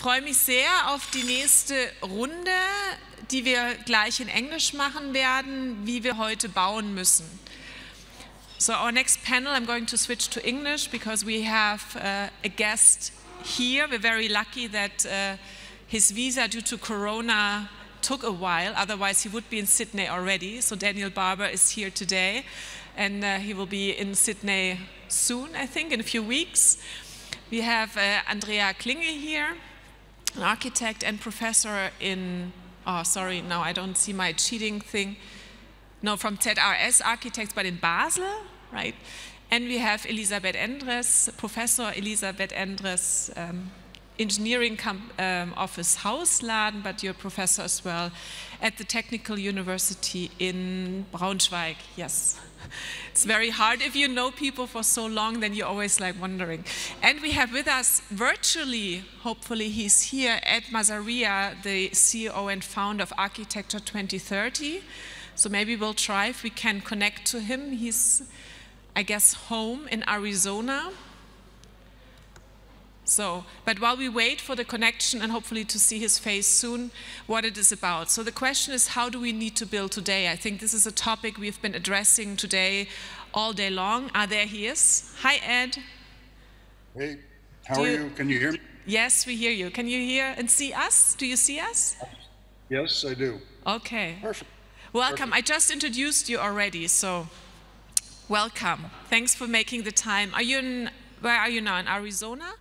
freue mich sehr auf die nächste Runde, die wir gleich in Englisch machen werden, wie wir heute bauen müssen. So our next panel, I'm going to switch to English because we have a guest here. We're very lucky that his visa due to Corona took a while, otherwise he would be in Sydney already. So Daniel Barber is here today, and he will be in Sydney soon, I think, in a few weeks. We have Andrea Klinge here, an architect and professor in, oh sorry, now I don't see my cheating thing. No, from ZRS Architects, but in Basel, right? And we have Elisabeth Endres, Professor Elisabeth Endres, engineering office Hausladen, but you're a professor as well at the Technical University in Braunschweig, yes. It's very hard. If you know people for so long, then you're always like wondering. And we have with us virtually, hopefully he's here, at Mazria, the CEO and founder of Architecture 2030. So maybe we'll try if we can connect to him. He's, I guess, home in Arizona. So, but while we wait for the connection and hopefully to see his face soon, what it is about. So the question is, how do we need to build today? I think this is a topic we've been addressing today all day long. There he is. Hi, Ed. Hey, how are you? Can you hear me? Yes, we hear you. Can you hear and see us? Do you see us? Yes, I do. Okay. Perfect. Welcome. Perfect. I just introduced you already, so welcome. Thanks for making the time. Are you in, where are you now, in Arizona?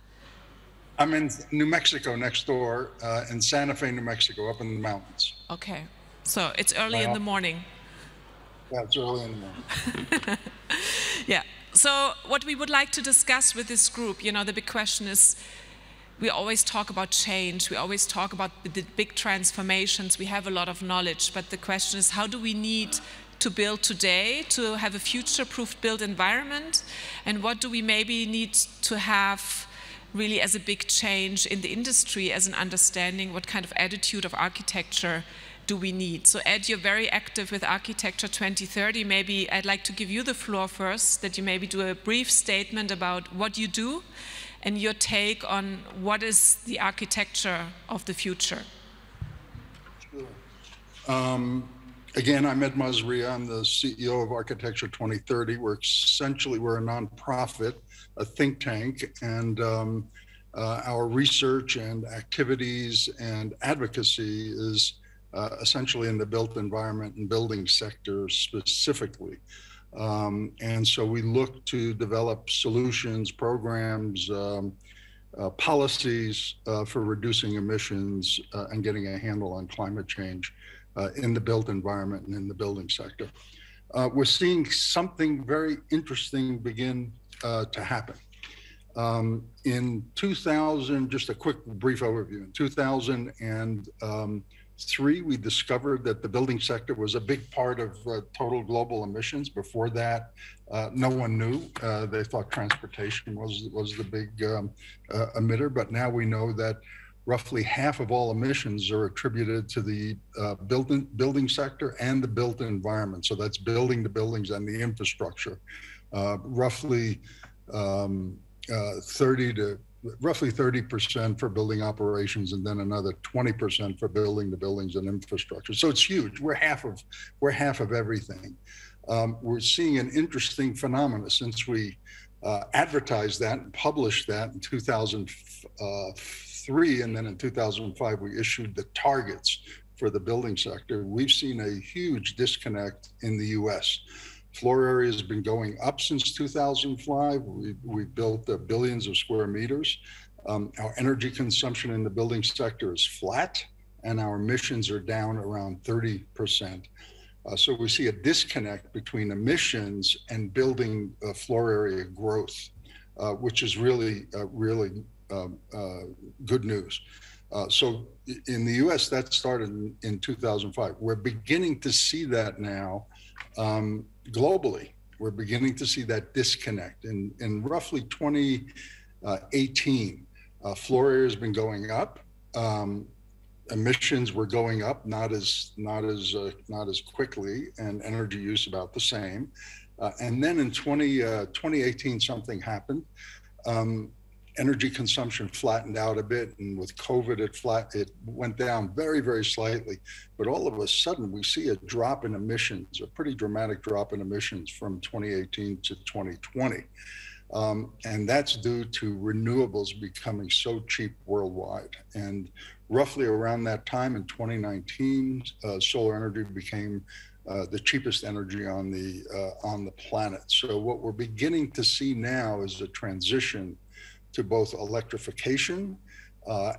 I'm in New Mexico next door, in Santa Fe, New Mexico, up in the mountains. Okay, so it's early in the morning. Yeah, it's early in the morning. Yeah, so what we would like to discuss with this group, you know, the big question is, we always talk about change, we always talk about the big transformations, we have a lot of knowledge, but the question is, how do we need to build today to have a future-proof built environment, and what do we maybe need to have really as a big change in the industry, as an understanding what kind of attitude of architecture do we need. So Ed, you're very active with Architecture 2030. Maybe I'd like to give you the floor first, that you maybe do a brief statement about what you do and your take on what is the architecture of the future. Sure. Again, I'm Ed Mazria. I'm the CEO of Architecture 2030. We're a nonprofit, a think tank, and our research and activities and advocacy is essentially in the built environment and building sector specifically. And so we look to develop solutions, programs, policies for reducing emissions and getting a handle on climate change in the built environment and in the building sector. We're seeing something very interesting begin to happen. In 2000, just a quick brief overview, in 2003, we discovered that the building sector was a big part of total global emissions. Before that, no one knew. They thought transportation was the big emitter, but now we know that roughly half of all emissions are attributed to the building sector and the built environment. So that's building the buildings and the infrastructure. Roughly 30% for building operations, and then another 20% for building the buildings and infrastructure. So it's huge. We're half of everything. We're seeing an interesting phenomenon since we advertised that and published that in 2003, and then in 2005 we issued the targets for the building sector. We've seen a huge disconnect in the US. Floor area has been going up since 2005. We've built billions of square meters. Our energy consumption in the building sector is flat, and our emissions are down around 30%. So we see a disconnect between emissions and building floor area growth, which is really good news. So in the US, that started in 2005. We're beginning to see that now globally. We're beginning to see that disconnect. In roughly 2018, floor area has been going up. Emissions were going up, not as quickly, and energy use about the same. And then in 2018, something happened. Energy consumption flattened out a bit, and with COVID, it went down very, very slightly. But all of a sudden, we see a drop in emissions, a pretty dramatic drop in emissions from 2018 to 2020. And that's due to renewables becoming so cheap worldwide. And roughly around that time in 2019, solar energy became the cheapest energy on the planet. So what we're beginning to see now is a transition to both electrification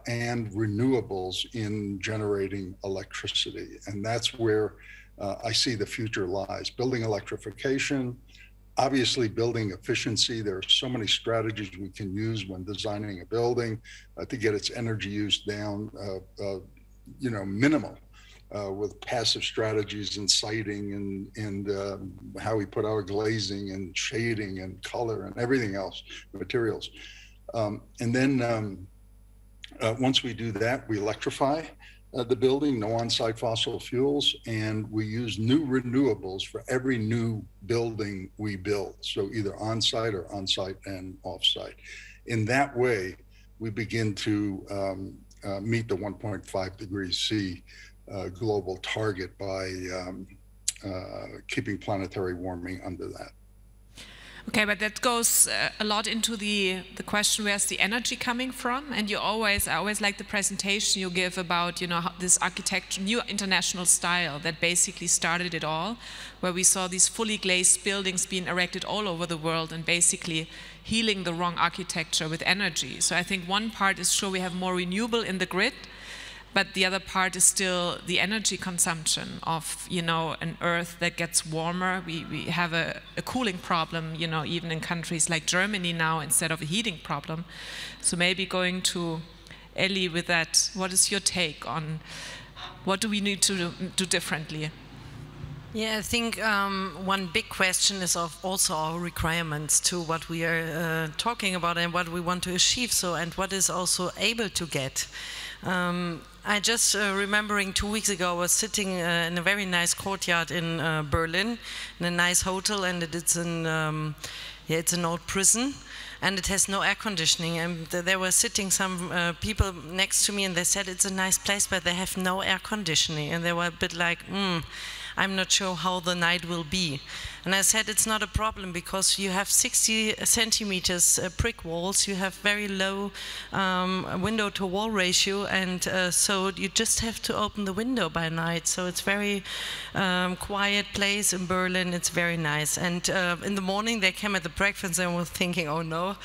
and renewables in generating electricity. And that's where I see the future lies. Building electrification, obviously building efficiency. There are so many strategies we can use when designing a building to get its energy use down, minimal. With passive strategies and siding and how we put our glazing and shading and color and everything else, materials. And then once we do that, we electrify the building, no on-site fossil fuels, and we use new renewables for every new building we build. So either on-site or on-site and off-site. In that way, we begin to meet the 1.5 degrees C global target by keeping planetary warming under that. Okay, but that goes a lot into the question, where's the energy coming from? And I always like the presentation you give about, this architecture, new international style that basically started it all, where we saw these fully glazed buildings being erected all over the world and basically healing the wrong architecture with energy. So I think one part is sure we have more renewable in the grid, but the other part is still the energy consumption of, an earth that gets warmer. We have a cooling problem, even in countries like Germany now instead of a heating problem. So maybe going to Ellie with that, what is your take on what do we need to do differently? Yeah, I think one big question is also our requirements to what we are talking about and what we want to achieve. So, and what is also able to get. I just remembering 2 weeks ago, I was sitting in a very nice courtyard in Berlin, in a nice hotel, and it's an old prison, and it has no air conditioning. And there were sitting some people next to me, and they said it's a nice place, but they have no air conditioning, and they were a bit like, I'm not sure how the night will be. And I said it's not a problem because you have 60 centimeters brick walls, you have very low window to wall ratio, and so you just have to open the window by night. So it's very quiet place in Berlin, it's very nice. And in the morning they came at the breakfast and I was thinking, oh no,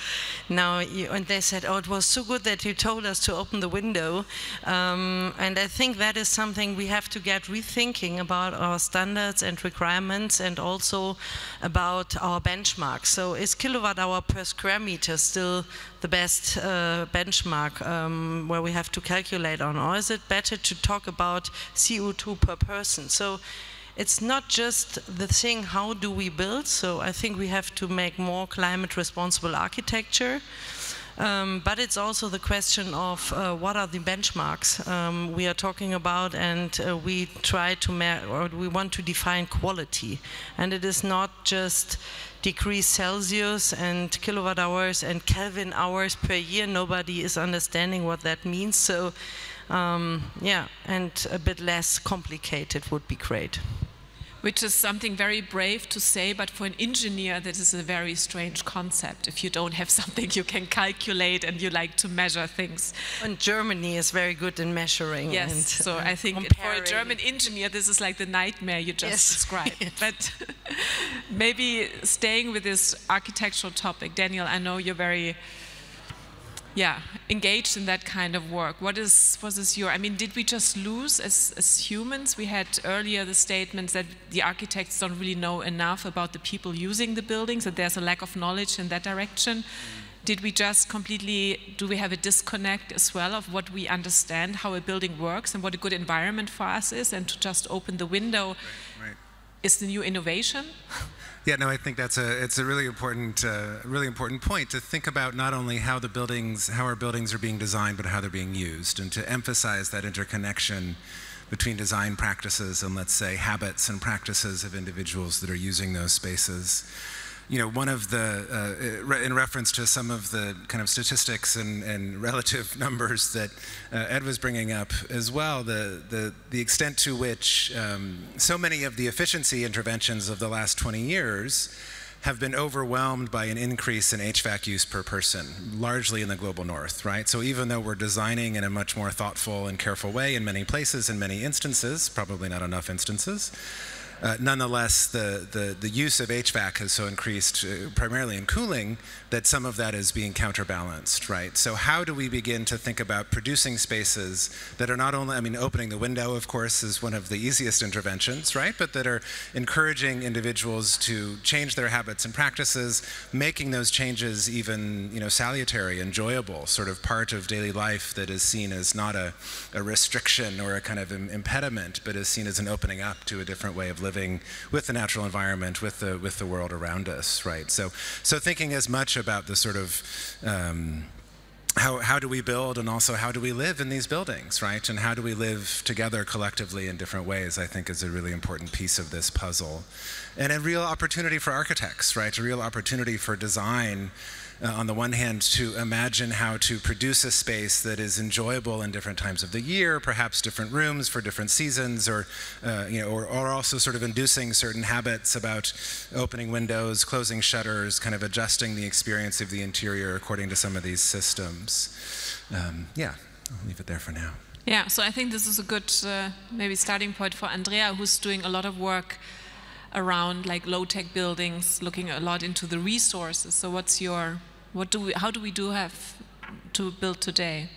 and they said, oh, it was so good that you told us to open the window. And I think that is something we have to get rethinking about our standards and requirements, and also about our benchmarks. So is kilowatt hour per square meter still the best benchmark where we have to calculate on, or is it better to talk about CO2 per person? So it's not just the thing, how do we build? So I think we have to make more climate responsible architecture. But it's also the question of what are the benchmarks we are talking about, and we try to we want to define quality, and it is not just degrees Celsius and kilowatt hours and Kelvin hours per year. Nobody is understanding what that means. So yeah, and a bit less complicated would be great. Which is something very brave to say, but for an engineer, that is a very strange concept. If you don't have something you can calculate and you like to measure things. And Germany is very good in measuring. Yes, and, so I think comparing. for a German engineer, this is like the nightmare you just Yes. described. Yes. But maybe staying with this architectural topic, Daniel, I know you're very engaged in that kind of work. What is your, I mean, did we just lose as humans? We had earlier the statements that the architects don't really know enough about the people using the buildings, that there's a lack of knowledge in that direction. Did we just completely, do we have a disconnect as well of what we understand, how a building works and what a good environment for us is, and to just open the window is the new innovation? Yeah, no, I think it's a really important point to think about not only how our buildings are being designed, but how they're being used, and to emphasize that interconnection between design practices and, let's say, habits and practices of individuals that are using those spaces. one of the, in reference to some of the kind of statistics and relative numbers that Ed was bringing up as well, the extent to which so many of the efficiency interventions of the last 20 years have been overwhelmed by an increase in HVAC use per person, largely in the global north, right? So even though we're designing in a much more thoughtful and careful way in many places, in many instances, probably not enough instances, nonetheless, the use of HVAC has so increased, primarily in cooling, that some of that is being counterbalanced, right? So how do we begin to think about producing spaces that are not only, I mean, opening the window, of course, is one of the easiest interventions, right? But that are encouraging individuals to change their habits and practices, making those changes even, salutary, enjoyable, sort of part of daily life that is seen as not a restriction or a kind of impediment, but is seen as an opening up to a different way of living with the natural environment, with the world around us, right? So thinking as much about the sort of how do we build, and also how do we live in these buildings, right? And how do we live together collectively in different ways, I think is a really important piece of this puzzle. And a real opportunity for architects, right? A real opportunity for design, on the one hand, to imagine how to produce a space that is enjoyable in different times of the year, perhaps different rooms for different seasons, or also sort of inducing certain habits about opening windows, closing shutters, kind of adjusting the experience of the interior according to some of these systems. Yeah, I'll leave it there for now. Yeah, so I think this is a good maybe starting point for Andrea, who's doing a lot of work around like low-tech buildings, looking a lot into the resources. So how do we have to build today?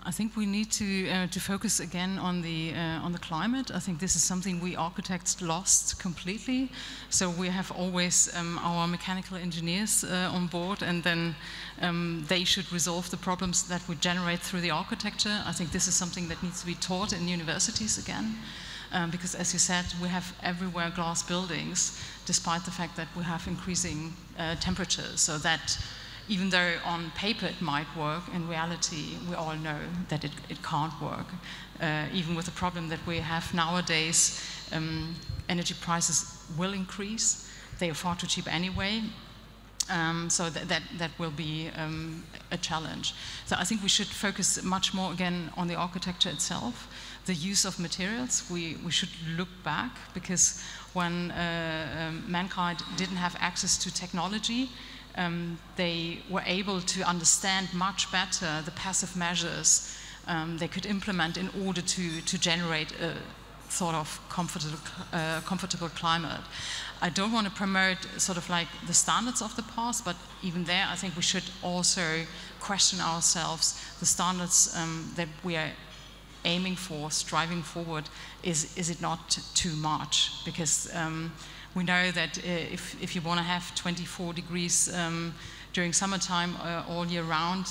I think we need to focus again on the climate. I think this is something we architects lost completely. So we have always our mechanical engineers on board, and then they should resolve the problems that we generate through the architecture. I think this is something that needs to be taught in universities again. Because as you said, we have everywhere glass buildings, despite the fact that we have increasing temperatures. So that even though on paper it might work, in reality we all know that it can't work. Even with the problem that we have nowadays, energy prices will increase. They are far too cheap anyway. So that will be a challenge. So I think we should focus much more again on the architecture itself. The use of materials, we should look back, because when mankind didn't have access to technology, they were able to understand much better the passive measures they could implement in order to generate a sort of comfortable climate. I don't want to promote sort of like the standards of the past, but even there I think we should also question ourselves, the standards that we are aiming for, striving forward, is it not too much? Because we know that if you want to have 24 degrees during summertime all year round,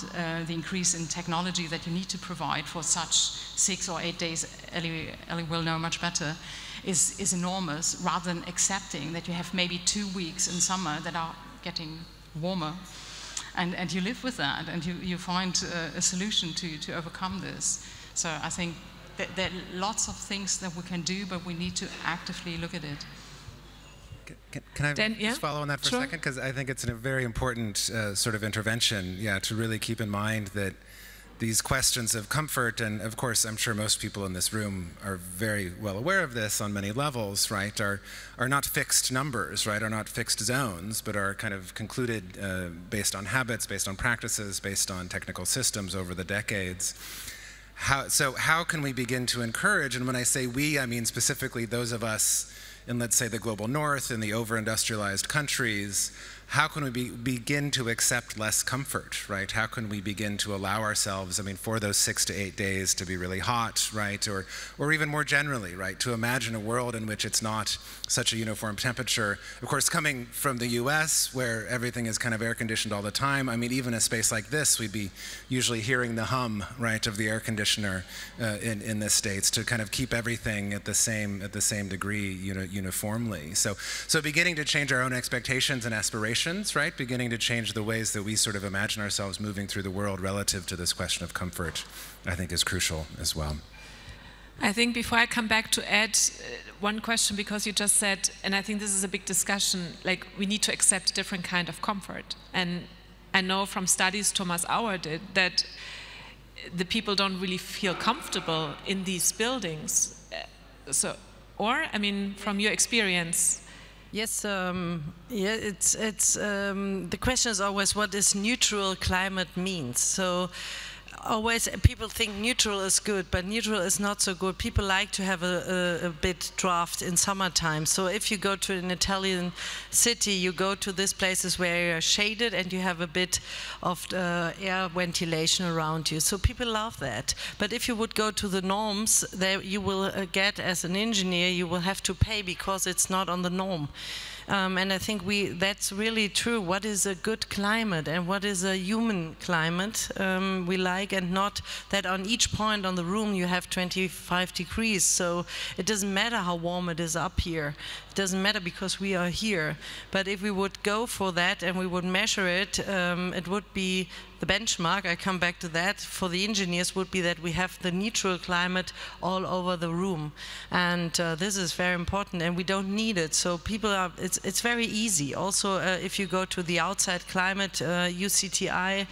the increase in technology that you need to provide for such 6 or 8 days, Ellie will know much better, is enormous, rather than accepting that you have maybe 2 weeks in summer that are getting warmer. And you live with that, and you find a solution to overcome this. So I think that there are lots of things that we can do, but we need to actively look at it. Can I just follow on that for a second? Because I think it's a very important sort of intervention, to really keep in mind that these questions of comfort, and of course I'm sure most people in this room are very well aware of this on many levels, right, are not fixed numbers, right, are not fixed zones, but are kind of concluded based on habits, based on practices, based on technical systems over the decades. So how can we begin to encourage, and when I say we, I mean specifically those of us in, let's say, the global north, in the over-industrialized countries, how can we begin to accept less comfort, right? How can we begin to allow ourselves, I mean, for those 6 to 8 days to be really hot, right? Or even more generally, right? To imagine a world in which it's not such a uniform temperature. Of course, coming from the US, where everything is kind of air conditioned all the time, I mean, even a space like this, we'd be usually hearing the hum, right, of the air conditioner in the States to kind of keep everything at the same degree, uniformly. So beginning to change our own expectations and aspirations, right? Beginning to change the ways that we sort of imagine ourselves moving through the world relative to this question of comfort, I think is crucial as well. I think before I come back to add one question, because you just said, and I think this is a big discussion, like we need to accept a different kind of comfort. And I know from studies Thomas Auer did that the people don't really feel comfortable in these buildings. So, or, I mean, from your experience? Yes, the question is always what does neutral climate means. So always people think neutral is good, but neutral is not so good. People like to have a bit draft in summertime. So if you go to an Italian city, you go to these places where you're shaded and you have a bit of air ventilation around you. So people love that. But if you would go to the norms, there you will get, as an engineer, you will have to pay because it's not on the norm. And I think that's really true. What is a good climate and what is a human climate we like, and not that on each point on the room you have 25 degrees. So it doesn't matter how warm it is up here. It doesn't matter because we are here. But if we would go for that and we would measure it, it would be the benchmark, I come back to that, for the engineers would be that we have the neutral climate all over the room. And this is very important, and we don't need it. So people are, it's very easy. Also, if you go to the outside climate, UCTI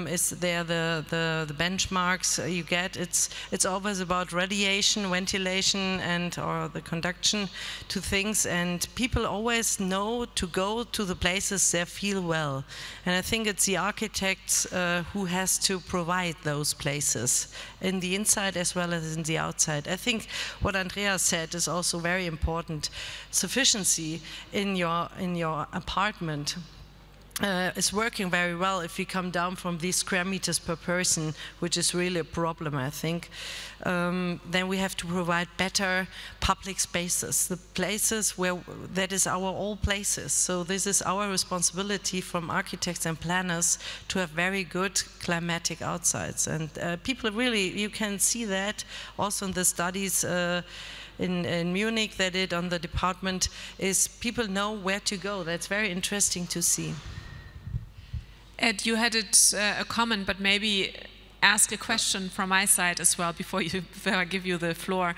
is there, the benchmarks you get. It's always about radiation, ventilation, and or the conduction to things. And people always know to go to the places they feel well. And I think it's the architect who has to provide those places in the inside as well as in the outside. I think what Andrea said is also very important. Sufficiency in your apartment is working very well if we come down from these square meters per person, which is really a problem, I think. Then we have to provide better public spaces, the places where that is our all places. So this is our responsibility from architects and planners to have very good climatic outsides. And people really, you can see that also in the studies in Munich they did on the department, is people know where to go. That's very interesting to see. Ed, you had a comment, but maybe ask a question from my side as well before I give you the floor.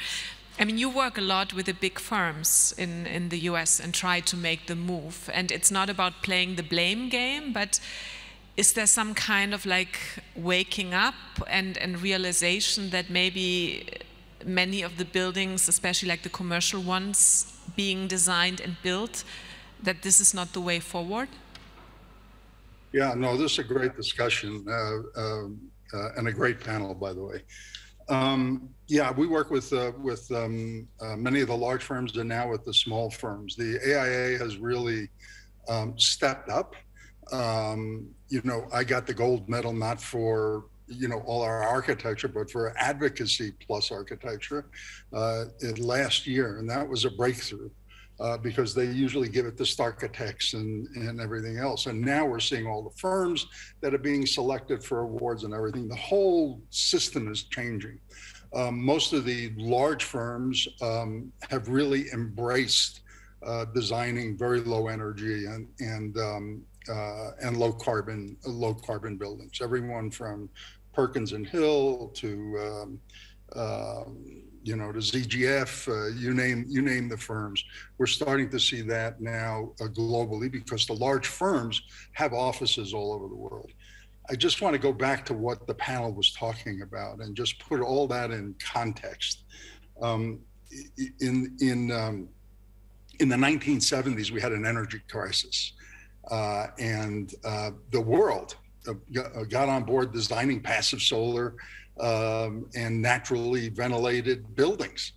I mean, you work a lot with the big firms in the US and try to make the move. And it's not about playing the blame game, but is there some kind of like waking up and realization that maybe many of the buildings, especially like the commercial ones, being designed and built, that this is not the way forward? Yeah, no, this is a great discussion and a great panel, by the way. Yeah, we work with many of the large firms and now with the small firms. The AIA has really stepped up. You know, I got the gold medal not for all our architecture, but for advocacy plus architecture last year, and that was a breakthrough. Because they usually give it to architects and everything else. And now we're seeing all the firms that are being selected for awards and everything. The whole system is changing. Most of the large firms have really embraced designing very low energy and low carbon buildings. Everyone from Perkins and Hill to to ZGF, you name the firms. We're starting to see that now globally because the large firms have offices all over the world. I just want to go back to what the panel was talking about and just put all that in context. In the 1970s, we had an energy crisis, and the world got on board designing passive solar and naturally ventilated buildings.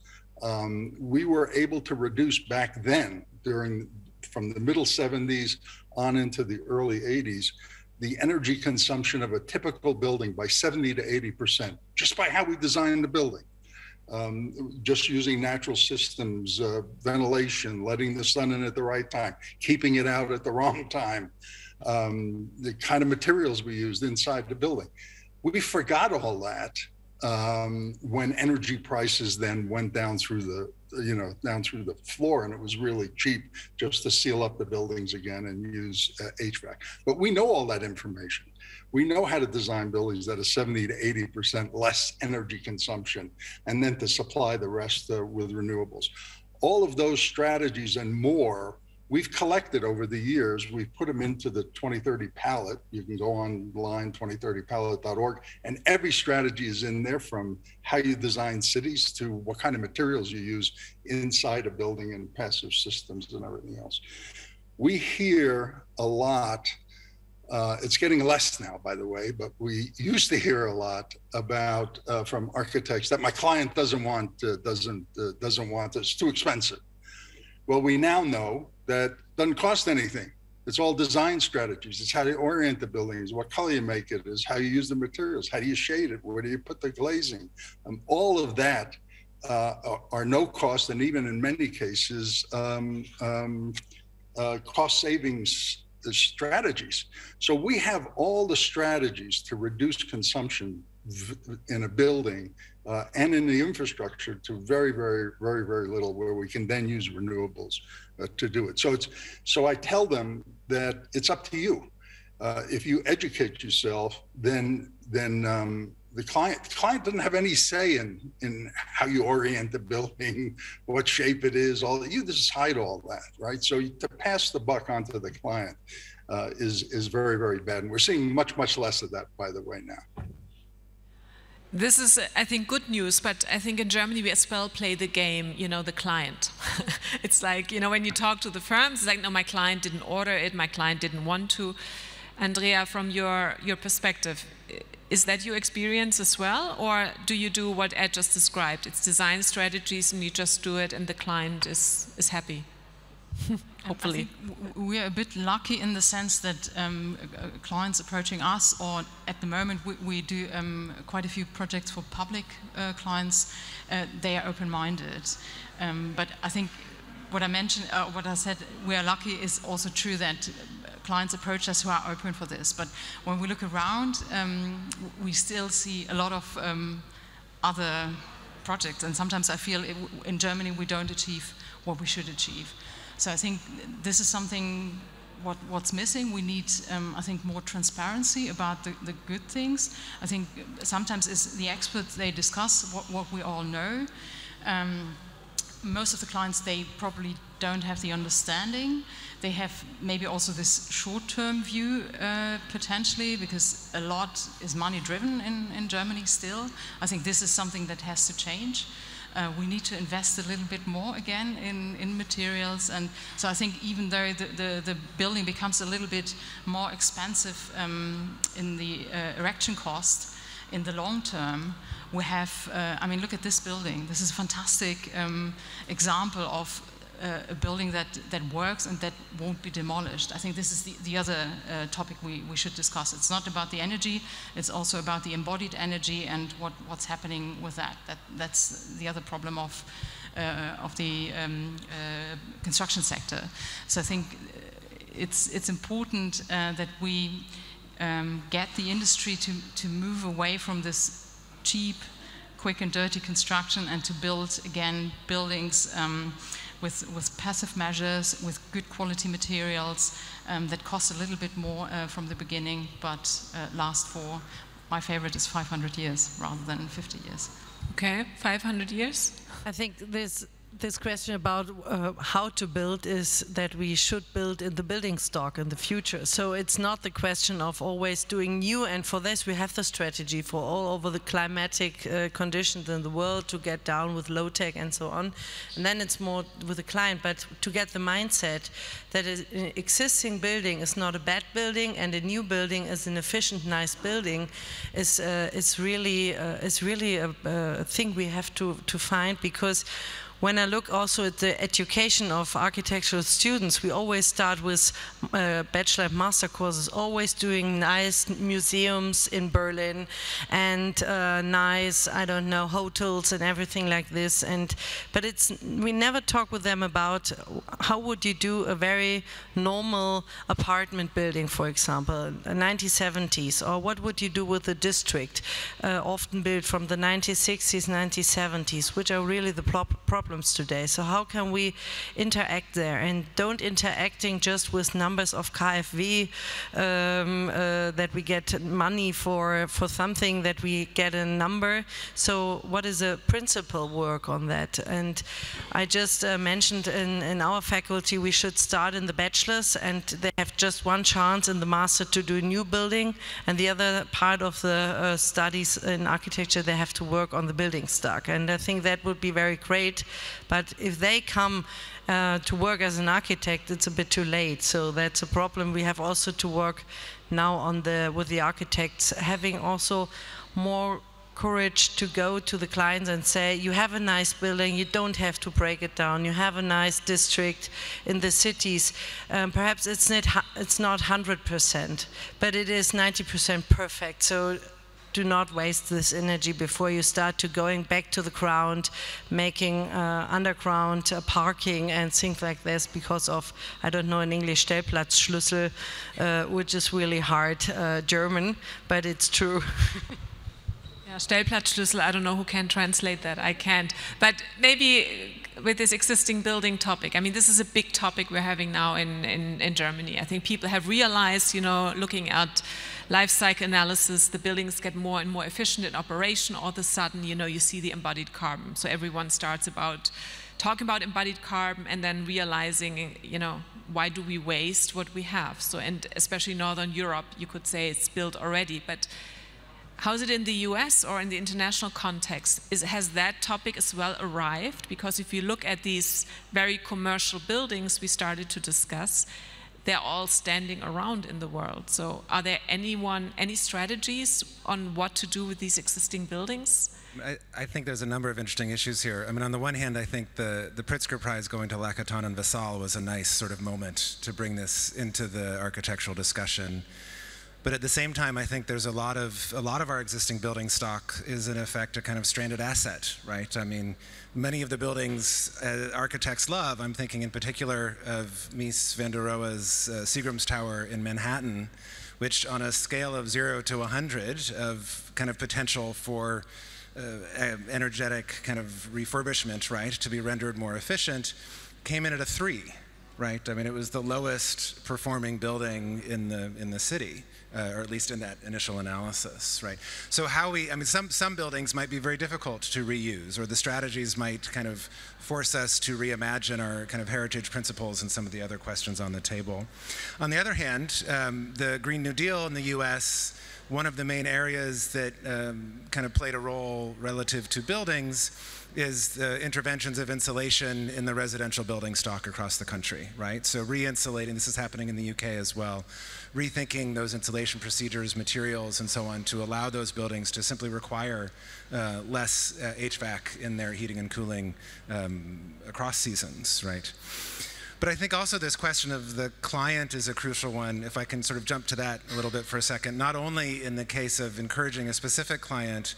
We were able to reduce back then, from the middle 70s on into the early 80s, the energy consumption of a typical building by 70 to 80%, just by how we designed the building. Just using natural systems, ventilation, letting the sun in at the right time, keeping it out at the wrong time, the kind of materials we used inside the building. We forgot all that when energy prices then went down through down through the floor, and it was really cheap just to seal up the buildings again and use HVAC. But we know all that information. We know how to design buildings that are 70 to 80% less energy consumption, and then to supply the rest with renewables. All of those strategies and more, we've collected over the years. We've put them into the 2030 palette. You can go online, 2030palette.org, and every strategy is in there, from how you design cities to what kind of materials you use inside a building and passive systems and everything else. We hear a lot. It's getting less now, by the way, but we used to hear a lot about from architects that my client doesn't want it's too expensive. Well, we now know that doesn't cost anything. It's all design strategies. It's how you orient the buildings, what color you make it, is how you use the materials, how do you shade it, where do you put the glazing. All of that are no cost, and even in many cases cost savings strategies. So we have all the strategies to reduce consumption in a building and in the infrastructure to very, very, very, very little, where we can then use renewables to do it. So I tell them that it's up to you. If you educate yourself, then the client doesn't have any say in how you orient the building, what shape it is, you decide all that, right? So to pass the buck onto the client is very, very bad. And we're seeing much, much less of that, by the way, now. This is, I think, good news, but I think in Germany we as well play the game, the client. It's like, when you talk to the firms, it's like, no, my client didn't order it, my client didn't want to. Andrea, from your perspective, is that your experience as well, or do you do what Ed just described? It's design strategies and you just do it and the client is happy, hopefully. I think we are a bit lucky in the sense that clients approaching us, or at the moment we do quite a few projects for public clients, they are open-minded. But I think what I mentioned, what I said, we are lucky, is also true that clients approach us who are open for this. But when we look around, we still see a lot of other projects. And sometimes I feel in Germany we don't achieve what we should achieve. So I think this is something what's missing. We need, I think, more transparency about the good things. I think sometimes it's the experts, they discuss what we all know. Most of the clients, they probably don't have the understanding. They have maybe also this short-term view potentially, because a lot is money-driven in Germany still. I think this is something that has to change. We need to invest a little bit more again in materials, and so I think even though the building becomes a little bit more expensive in the erection cost, in the long term, we have, I mean, look at this building. This is a fantastic example of a building that works and that won't be demolished. I think this is the other topic we should discuss. It's not about the energy, it's also about the embodied energy and what's happening with that. That's the other problem of the construction sector. So I think it's important that we get the industry to move away from this cheap, quick and dirty construction and to build, again, buildings with passive measures, with good quality materials that cost a little bit more from the beginning, but last for, my favorite is 500 years rather than 50 years. Okay, 500 years? I think this question about how to build is that we should build in the building stock in the future. So it's not the question of always doing new, and for this we have the strategy for all over the climatic conditions in the world to get down with low tech and so on. And then it's more with the client, but to get the mindset that an existing building is not a bad building and a new building is an efficient, nice building is really a thing we have to find, because when I look also at the education of architectural students, we always start with bachelor and master courses, always doing nice museums in Berlin and nice, I don't know, hotels and everything like this. But we never talk with them about how would you do a very normal apartment building, for example, 1970s, or what would you do with a district often built from the 1960s, 1970s, which are really the problems problems today. So how can we interact there, and don't interacting just with numbers of KfW, that we get money for something, that we get a number. So what is a principle work on that? And I just mentioned in our faculty we should start in the bachelor's, and they have just one chance in the master to do a new building, and the other part of the studies in architecture they have to work on the building stock. And I think that would be very great, but if they come to work as an architect, it's a bit too late. So that's a problem. We have also to work now on with the architects, having also more courage to go to the clients and say, you have a nice building, you don't have to break it down, you have a nice district in the cities. Perhaps it's not 100%, but it is 90% perfect. So do not waste this energy before you start to going back to the ground, making underground parking and things like this because of, I don't know in English, Stellplatzschlüssel, which is really hard German, but it's true. Yeah, Stellplatzschlüssel, I don't know who can translate that, I can't. But maybe with this existing building topic, I mean, this is a big topic we're having now in Germany. I think people have realized, you know, looking at life cycle analysis, the buildings get more and more efficient in operation. All of a sudden, you know, you see the embodied carbon. So everyone starts talking about embodied carbon and then realizing, you know, why do we waste what we have? So, and especially Northern Europe, you could say it's built already, but how is it in the US or in the international context? Has that topic as well arrived? Because if you look at these very commercial buildings we started to discuss, they're all standing around in the world. So are there any strategies on what to do with these existing buildings? I think there's a number of interesting issues here. I mean, on the one hand, I think the Pritzker Prize going to Lacaton and Vassal was a nice sort of moment to bring this into the architectural discussion. But at the same time, I think there's a lot of our existing building stock is in effect a kind of stranded asset, right? I mean, many of the buildings architects love. I'm thinking in particular of Mies van der Rohe's Seagram's Tower in Manhattan, which on a scale of 0 to 100 of kind of potential for energetic kind of refurbishment, right, to be rendered more efficient, came in at a 3, right? I mean, it was the lowest performing building in the city. Or at least in that initial analysis, right? So I mean, some buildings might be very difficult to reuse, or the strategies might kind of force us to reimagine our kind of heritage principles and some of the other questions on the table. On the other hand, the Green New Deal in the US, one of the main areas that kind of played a role relative to buildings is the interventions of insulation in the residential building stock across the country, right? So re-insulating, this is happening in the UK as well, rethinking those insulation procedures, materials, and so on to allow those buildings to simply require less HVAC in their heating and cooling across seasons, right? But I think also this question of the client is a crucial one, if I can sort of jump to that a little bit for a second, not only in the case of encouraging a specific client,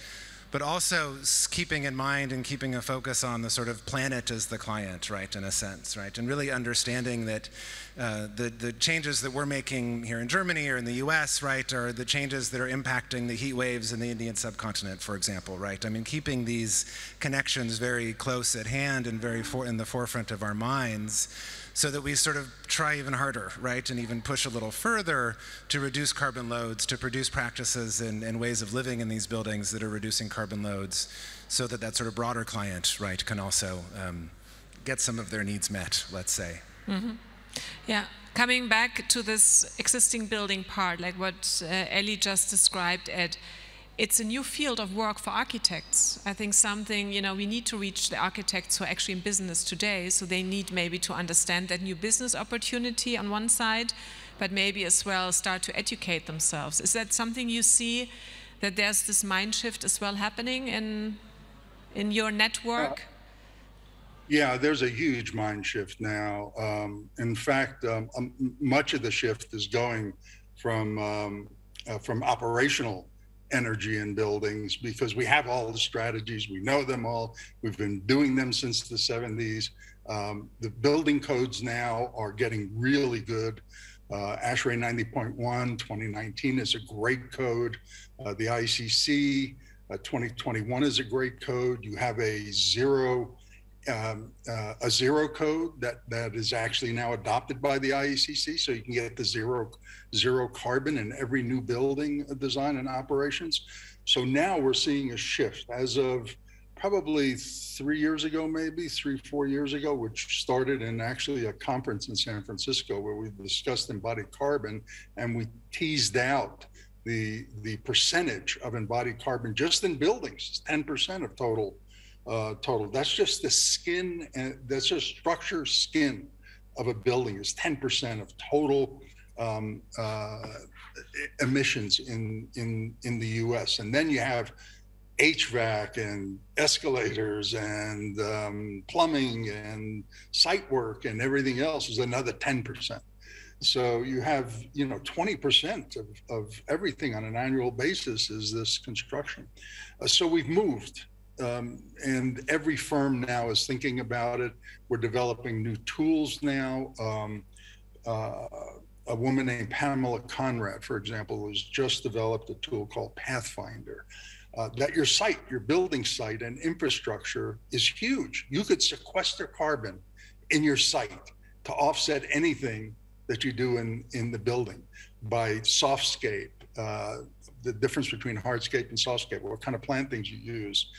but also keeping in mind and keeping a focus on the sort of planet as the client, right, in a sense, right? And really understanding that the changes that we're making here in Germany or in the US, right, are the changes that are impacting the heat waves in the Indian subcontinent, for example, right? I mean, keeping these connections very close at hand and very in the forefront of our minds, so that we sort of try even harder, right, and even push a little further to reduce carbon loads, to produce practices and ways of living in these buildings that are reducing carbon loads, so that that sort of broader client, right, can also get some of their needs met, let's say. Mm-hmm. Yeah, coming back to this existing building part, like what Ellie just described, Ed, it's a new field of work for architects. I think something, you know, we need to reach the architects who are actually in business today, so they need maybe to understand that new business opportunity on one side, but maybe as well start to educate themselves. Is that something you see, that there's this mind shift as well happening in your network? Yeah, there's a huge mind shift now. In fact, much of the shift is going from operational energy in buildings, because we have all the strategies, we know them all, we've been doing them since the 70s. The building codes now are getting really good. ASHRAE 90.1 2019 is a great code. The ICC 2021 is a great code. You have a zero a zero code that is actually now adopted by the IECC, so you can get the zero carbon in every new building design and operations. So now we're seeing a shift as of probably 3 years ago, maybe 4 years ago, which started in actually a conference in San Francisco where we discussed embodied carbon, and we teased out the percentage of embodied carbon just in buildings, 10% of total. That's just the skin, and that's just structure skin of a building is 10% of total emissions in the US. And then you have HVAC and escalators and plumbing and site work and everything else is another 10%. So you have, 20% of everything on an annual basis is this construction. So we've moved. And every firm now is thinking about it. We're developing new tools now. A woman named Pamela Conrad, for example, has just developed a tool called Pathfinder. That your building site and infrastructure is huge. You could sequester carbon in your site to offset anything that you do in the building by softscape, the difference between hardscape and softscape, what kind of plantings you use,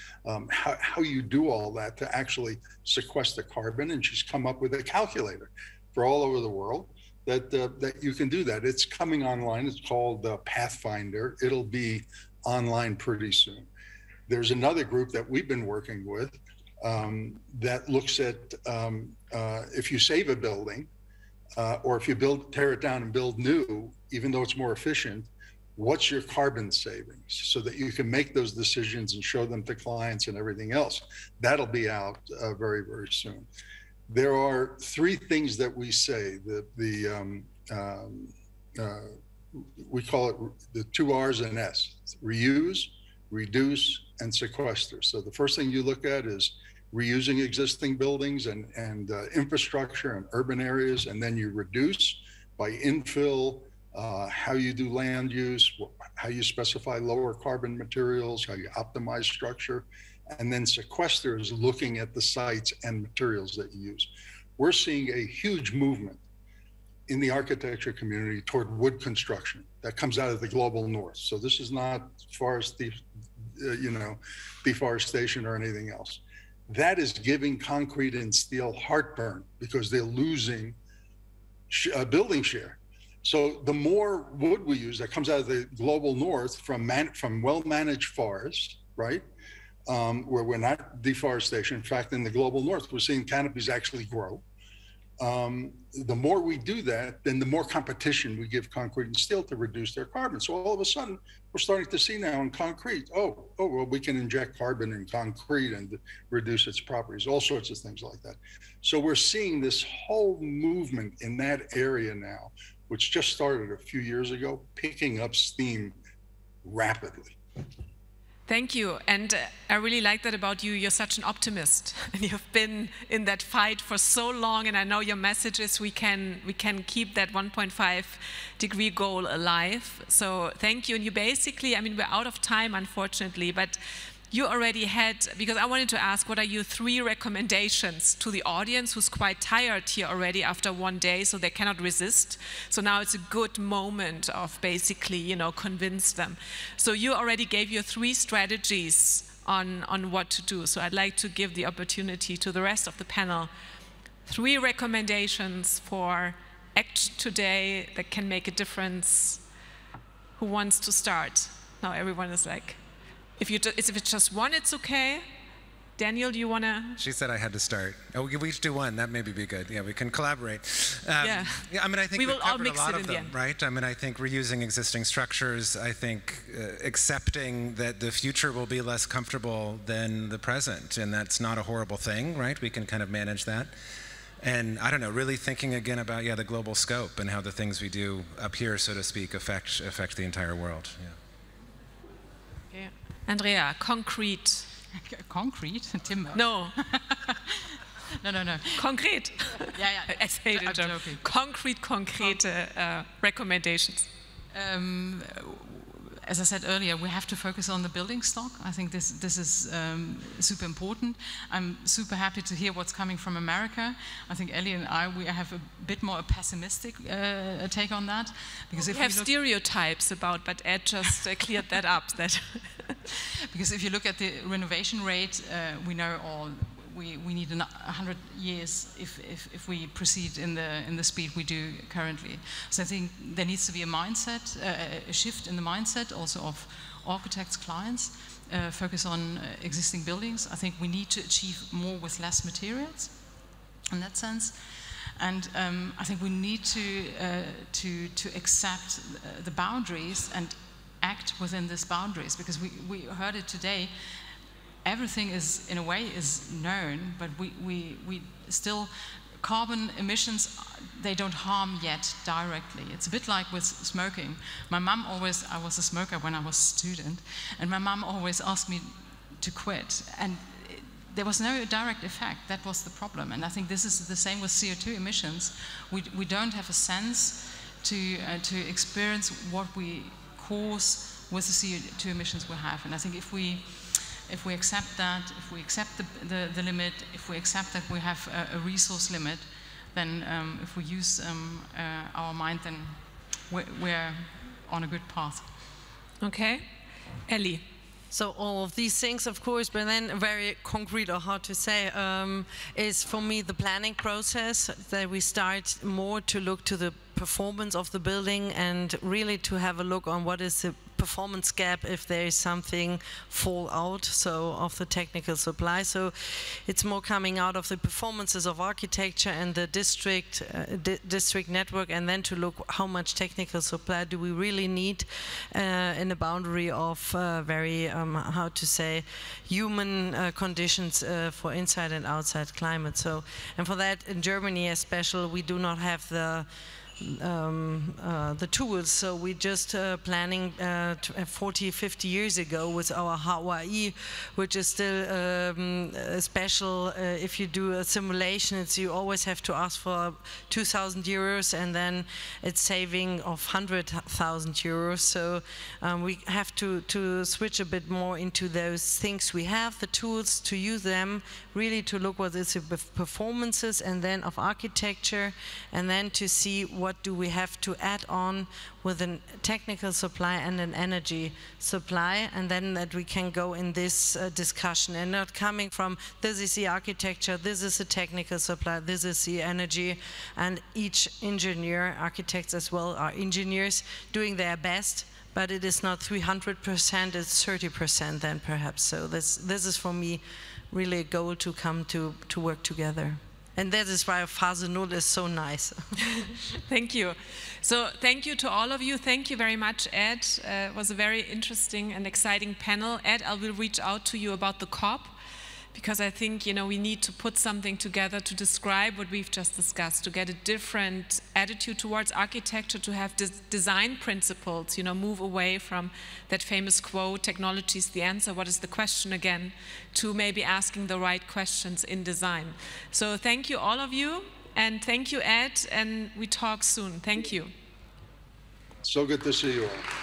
how you do all that to actually sequester carbon. And she's come up with a calculator for all over the world that you can do that. It's coming online. It's called Pathfinder. It'll be online pretty soon. There's another group that we've been working with that looks at if you save a building or if you tear it down and build new, even though it's more efficient, what's your carbon savings so that you can make those decisions and show them to clients and everything else. That'll be out very, very soon. There are three things that we say, we call it the 2 R's and S: reuse, reduce, and sequester. So the first thing you look at is reusing existing buildings and infrastructure and urban areas, and then you reduce by infill, how you do land use, how you specify lower carbon materials, how you optimize structure, and then sequester is looking at the sites and materials that you use. We're seeing a huge movement in the architecture community toward wood construction that comes out of the global north. So this is not deforestation or anything else. That is giving concrete and steel heartburn because they're losing building share. So the more wood we use that comes out of the global north from well-managed forests, right, where we're not deforestation. In fact, in the global north, we're seeing canopies actually grow. The more we do that, then the more competition we give concrete and steel to reduce their carbon. So all of a sudden, we're starting to see now in concrete, well, we can inject carbon in concrete and reduce its properties, all sorts of things like that. So we're seeing this whole movement in that area now, which just started a few years ago, picking up steam rapidly. Thank you, and I really like that about you. You're such an optimist, and you've been in that fight for so long. And I know your message is we can keep that 1.5 degree goal alive. So thank you. And you basically, I mean, we're out of time, unfortunately, but you already had, because I wanted to ask, what are your 3 recommendations to the audience who's quite tired here already after one day, so they cannot resist? So now it's a good moment of basically, convince them. So you already gave your 3 strategies on what to do. So I'd like to give the opportunity to the rest of the panel. 3 recommendations for action today that can make a difference. Who wants to start? Now everyone is like, if it's just one, it's okay. Daniel, do you want to? She said I had to start. Oh, we each do one. That maybe be good. Yeah, we can collaborate. Yeah. I mean, I think we will all covered mix a lot it of them, end. right? I mean, I think reusing existing structures. I think accepting that the future will be less comfortable than the present, and that's not a horrible thing, right? We can kind of manage that. And I don't know, really thinking again about the global scope and how the things we do up here, so to speak, affect the entire world. Yeah. Andrea, concrete. Concrete? Timber? No. No. Concrete. Yeah. I say it in German. Concrete recommendations. as I said earlier, we have to focus on the building stock. I think this is super important. I'm super happy to hear what's coming from America. I think Ellie and we have a bit more a pessimistic take on that. Because we have stereotypes about, but Ed just cleared that up. Because if you look at the renovation rate, we know we need 100 years if we proceed in the speed we do currently. So I think there needs to be a mindset, a shift in the mindset also of architects, clients, focus on existing buildings. I think we need to achieve more with less materials in that sense. And I think we need to accept the boundaries and act within these boundaries, because we heard it today. Everything is, in a way, is known, but we still, carbon emissions, they don't harm yet directly. It's a bit like with smoking. My mum always, I was a smoker when I was a student, and my mum always asked me to quit. And there was no direct effect. That was the problem. And I think this is the same with CO2 emissions. We don't have a sense to experience what we cause with the CO2 emissions we have. And I think if we accept that, if we accept the limit, if we accept that we have a resource limit, then if we use our mind, then we're on a good path. Okay. Ellie. So all of these things, of course, but then very concrete or hard to say, is for me the planning process, that we start more to look to the performance of the building and really to have a look on what is the performance gap if there is something fall out, so of the technical supply. So it's more coming out of the performances of architecture and the district network, and then to look how much technical supply do we really need in a boundary of very, how to say, human conditions for inside and outside climate. So, and for that in Germany especially, we do not have the tools, so we just planning 40, 50 years ago with our Hawaii, which is still special. If you do a simulation, you always have to ask for 2,000 euros, and then it's saving of 100,000 euros. So we have to switch a bit more into those things. We have the tools to use them, really to look what is the performances, and then of architecture, and then to see what do we have to add on with a technical supply and an energy supply, and then that we can go in this discussion, and not coming from this is the architecture, this is the technical supply, this is the energy, and each engineer, architects as well, are engineers doing their best, but it is not 300%, it's 30% then perhaps. So this is for me really a goal to come to work together. And that is why Phase Null is so nice. Thank you. So thank you to all of you. Thank you very much, Ed. It was a very interesting and exciting panel. Ed, I will reach out to you about the COP, because I think, you know, we need to put something together to describe what we've just discussed, to get a different attitude towards architecture, to have design principles, you know, move away from that famous quote, technology is the answer, what is the question again, to maybe asking the right questions in design. So thank you all of you, and thank you, Ed, and we talk soon. Thank you. So good to see you all.